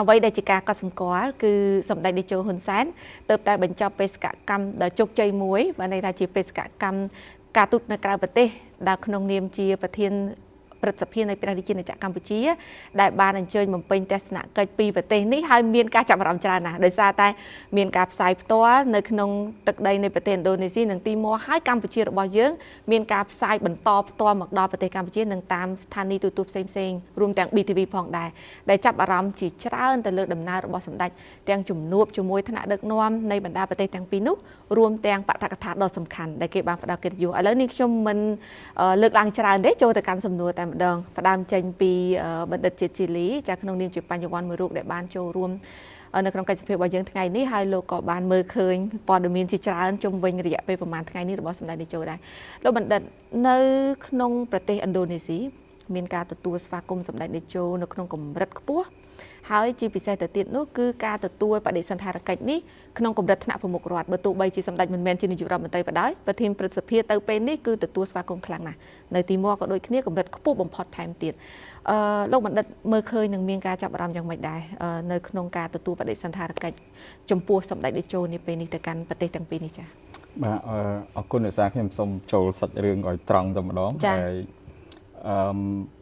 អ្វីដែលជាការកត់សម្គាល់គឺសម្ដេចតេជោហ៊ុនសែនទៅតែបញ្ចប់បេសកកម្មដ៏ជោគជ័យមួយបានន័យថាជាបេសកកម្មការទូតនៅក្រៅប្រទេសដែលក្នុងនាមជាប្រធានព្រឹទ្ធសភានៃព្រះរាជាណាចក្រកម្ពុជាដែលបានអញ្ជើញបំពេញទស្សនកិច្ចពីប្រទេសនេះហើយមានការចាប់អារម្មណ៍ច្រើនណាស់ដោយសារតែមានការផ្សាយផ្ទាល់នៅក្នុងទឹកដីនៃប្រទេសឥណ្ឌូនេស៊ីនិងទីម៉ូហើយកម្ពុជារបស់យើងមានការផ្សាយបន្តផ្ទាល់មកដល់ប្រទេសកម្ពុជានិងតាមស្ថានីយទូរទស្សន៍ផ្សេងៗរួមទាំង BTV ផងដែរដែលចាប់អារម្មណ៍ជាច្រើនទៅលើដំណើររបស់សម្ដេចទាំងជំនួបជាមួយថ្នាក់ដឹកនាំនៃបណ្ដាប្រទេសទាំងពីរនោះរួមទាំងបដកថាដ៏សំខាន់ដែលគេបានផ្ដល់កិត្តិយសឥឡូវនេះខ្ញុំមិនលើកឡើងច្រើនទេចូលទៅកាន់សំណួរតែម្ដងផ្ដើមចេញពីបណ្ឌិតជាតិជីលីចាក្នុងនាមជាបញ្ញវន្តមួយរូបដែលបានចូលរួមនៅក្នុងកិច្ចសភារបស់យើងថ្ងៃនេះហើយលោកក៏បានមើលឃើញព័ត៌មានជាច្រើនជុំវិញរយៈពេលប្រហែលថ្ងៃនេះរបស់សម្ដេចតេជោដែរលោកបណ្ឌិតនៅក្នុងប្រទេសឥណ្ឌូនេស៊ីមានការទទួលស្វាគមន៍សម្ដេចតេជោនៅក្នុងកម្រិតខ្ពស់ហើយជាពិសេសទៅទៀតនោះគឺការទទួលបដិសណ្ឋារកិច្ចនេះក្នុងកម្រិតថ្នាក់ប្រមុខរដ្ឋបើទោះបីជាសម្ដេចមិនមែនជានាយករដ្ឋមន្ត្រីក៏ដោយប្រធានព្រឹទ្ធសភាទៅពេលនេះគឺទទួលស្វាគមន៍ខ្លាំងណាស់នៅទីម៉ូក៏ដូចគ្នាកម្រិតខ្ពស់បំផុតថែមទៀតលោកបណ្ឌិតមើលឃើញនឹងមានការចាប់អារម្មណ៍យ៉ាងម៉េចដែរនៅក្នុងការទទួលបដិសណ្ឋារកិច្ចចំពោះសម្ដេចតេជោនេះពេលនេះទៅកាន់ប្រទេសទាំងពីរនេះចា៎បាទអរគុណអ្នកសាខ្ញុំសូមចូលសាច់រឿងឲ្យត្រង់តែម្ដងហើយ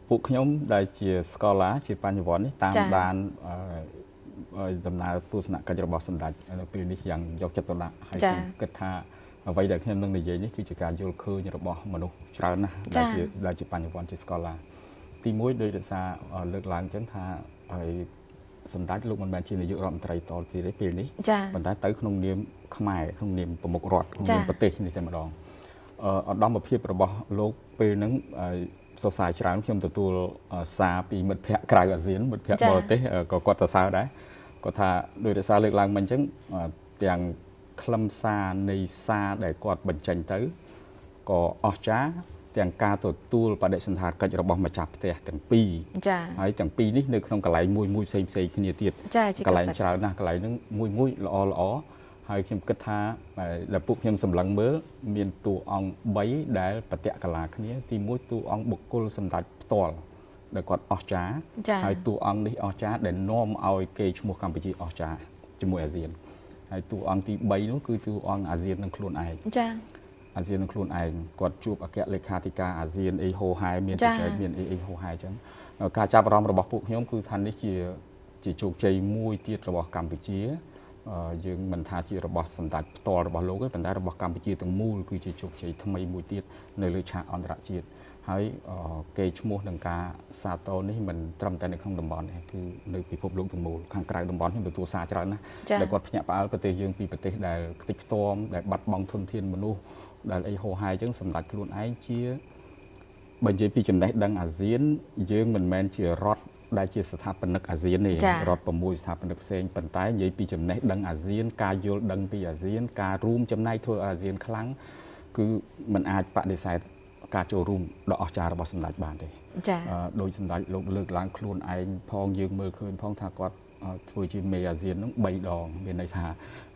ពួកខ្ញុំដែលជាស្កូឡាជាបញ្ញវន្តនេះតាមបានដំណើរទស្សនកិច្ចរបស់សម្ដេចនៅពេលនេះយ៉ាងយកចិត្តទុកដាក់ហើយខ្ញុំគិតថាអ្វីដែលខ្ញុំនឹងនិយាយនេះគឺជាការយល់ឃើញរបស់មនុស្សច្រើនណាស់ដែលជាបញ្ញវន្តជាស្កូឡាទីមួយដោយសារលើកឡើងអញ្ចឹងថាហើយសម្ដេចលោកមិនមែនជានាយករដ្ឋមន្ត្រីតទៅទេពេលនេះប៉ុន្តែទៅក្នុងនាមខ្មែរក្នុងនាមប្រមុខរដ្ឋក្នុងនាមប្រទេសនេះតែម្ដងឧត្តមភាពរបស់លោកពេលហ្នឹងសរសើរច្រើនខ្ញុំទទួលសារពីមិត្តភ័ក្តិក្រៅអាស៊ានមិត្តភ័ក្តិបរទេសក៏គាត់សរសើរដែរគាត់ថាដោយសារលើកឡើងមិញអញ្ចឹងទាំងខ្លឹមសារនៃសារដែលគាត់បញ្ចេញទៅក៏អស្ចារ្យទាំងការទទួលបដិសណ្ឋារកិច្ចរបស់ម្ចាស់ផ្ទះទាំងពីរហើយទាំងពីរនេះនៅក្នុងកន្លែងមួយផ្សេងគ្នាទៀតកន្លែងច្រើនណាស់កន្លែងហ្នឹងមួយល្អហើយខ្ញុំគិតថាដែលពួកខ្ញុំសម្លឹងមើលមានតួអង្គ3ដែលបតិកលាគ្នាទី1តួអង្គបុគ្គលសម្ដេចផ្ទាល់ដែលគាត់អស្ចារ្យហើយតួអង្គនេះអស្ចារ្យដែលនាំឲ្យគេឈ្មោះកម្ពុជាអស្ចារ្យជាមួយអាស៊ានហើយតួអង្គទី3នោះគឺតួអង្គអាស៊ាននឹងខ្លួនឯងអាស៊ាននឹងខ្លួនឯងគាត់ជួបអគ្គលេខាធិការអាស៊ានអីហូហែមានចែកមានអីហូហែអញ្ចឹងការចាប់អារម្មណ៍របស់ពួកខ្ញុំគឺថានេះជាជោគជ័យមួយទៀតរបស់កម្ពុជាយើងមិនថាជារបស់សម្ដេចផ្ទាល់របស់លោកទេប៉ុន្តែរបស់កម្ពុជាទាំងមូលគឺជាជោគជ័យថ្មីមួយទៀតនៅលើឆាកអន្តរជាតិហើយគេឈ្មោះនឹងការសាទរនេះមិនត្រឹមតែនៅក្នុងតំបន់ទេគឺនៅពិភពលោកទាំងមូលខាងក្រៅតំបន់ខ្ញុំទទួលសារច្រើនណាស់ដែលគាត់ភ្ញាក់ផ្អើលប្រទេសយើងពីប្រទេសដែលខ្ទេចខ្ទាំដែលបាត់បង់ធនធានមនុស្សដែលអីហូហែអញ្ចឹងសម្ដេចខ្លួនឯងជាបើនិយាយពីចំណេះដឹងអាស៊ានយើងមិនមែនជារដ្ឋដែលជាស្ថាបនិកអាស៊ានទេរដ្ឋ6ស្ថាបនិកផ្សេងប៉ុន្តែនិយាយពីចំណេះដឹងអាស៊ានការយល់ដឹងពីអាស៊ានការរួមចំណែកធ្វើអាស៊ានខ្លាំងគឺมันអាចបដិសេធការចូលរួមដ៏អស្ចារ្យរបស់សម្ដេចបានទេដោយសម្ដេចលោកលើកឡើងខ្លួនឯងផងយើងមើលឃើញផងថាគាត់ធ្វើជាមេអាស៊ាននឹង3ដងមានន័យថា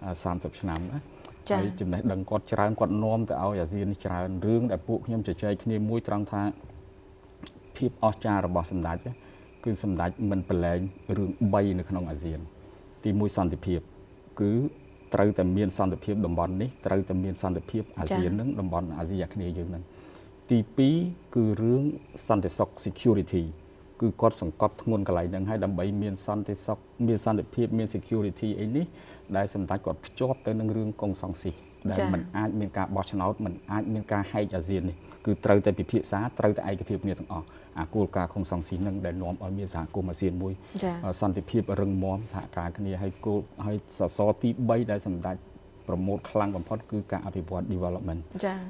30ឆ្នាំណាហើយចំណេះដឹងគាត់ច្រើនគាត់នាំទៅឲ្យអាស៊ាននេះច្រើនរឿងដែលពួកខ្ញុំជជែកគ្នាមួយត្រង់ថាភាពអស្ចារ្យរបស់សម្ដេចគឺសម្ដេចមិនប្រឡែងរឿង3នៅក្នុងអាស៊ានទី1សន្តិភាពគឺត្រូវតែមានសន្តិភាពតំបន់នេះត្រូវតែមានសន្តិភាពអាស៊ាននឹងតំបន់អាស៊ីអាគ្នេយ៍យើងនឹងទី2គឺរឿងសន្តិសុខ security គឺគាត់សង្កត់ធ្ងន់កន្លែងហ្នឹងហើយដើម្បីមានសន្តិសុខមានសន្តិភាពមាន security អីនេះដែលសម្ដេចគាត់ភ្ជាប់ទៅនឹងរឿងកុងសង្ស៊ីដែលมันអាចមានការបោះឆ្នោតมันអាចមានការហែកអាស៊ាននេះគឺត្រូវតែពិភាក្សាត្រូវតែឯកភាពគ្នាទាំងអស់អាគោលការណ៍កុងសង្ស៊ីនឹងដែលនាំឲ្យមានសហគមន៍អាស៊ានមួយសន្តិភាពរឹងមាំសហការគ្នាហើយសសរទី3ដែលសម្ដេចប្រមូលខ្លាំងបំផុតគឺការអភិវឌ្ឍ development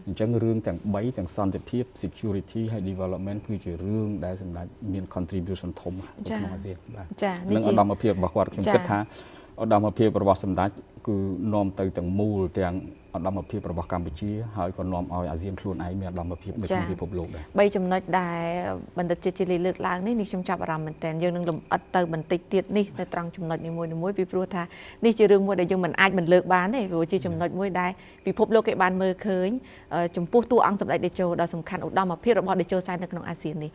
អញ្ចឹងរឿងទាំង3ទាំងសន្តិភាព security ហើយ development គឺជារឿងដែលសម្ដេចមាន contribution ធំក្នុងអាស៊ានបាទនឹងឧត្តមភាពរបស់គាត់ខ្ញុំគិតថាឧត្តមភាពរបស់សម្ដេចគឺនាំទៅទាំងមូលទាំងឧត្តមភាពរបស់កម្ពុជាហើយក៏នាំឲ្យអាស៊ានខ្លួនឯងមានឧត្តមភាពនៅក្នុងពិភពលោកដែរ3ចំណុចដែលបណ្ឌិតជាតិជីលីលើកឡើងនេះខ្ញុំចាប់អារម្មណ៍មែនតើយើងនឹងលម្អិតទៅបន្តិចទៀតនេះនៅត្រង់ចំណុចនីមួយពីព្រោះថានេះជារឿងមួយដែលយើងមិនអាចមិនលើកបានទេព្រោះជាចំណុចមួយដែលពិភពលោកគេបានមើលឃើញចំពោះតួអង្គសម្ដេចតេជោដ៏សំខាន់ឧត្តមភាពរបស់តេជោសែននៅក្នុងអាស៊ាននេះ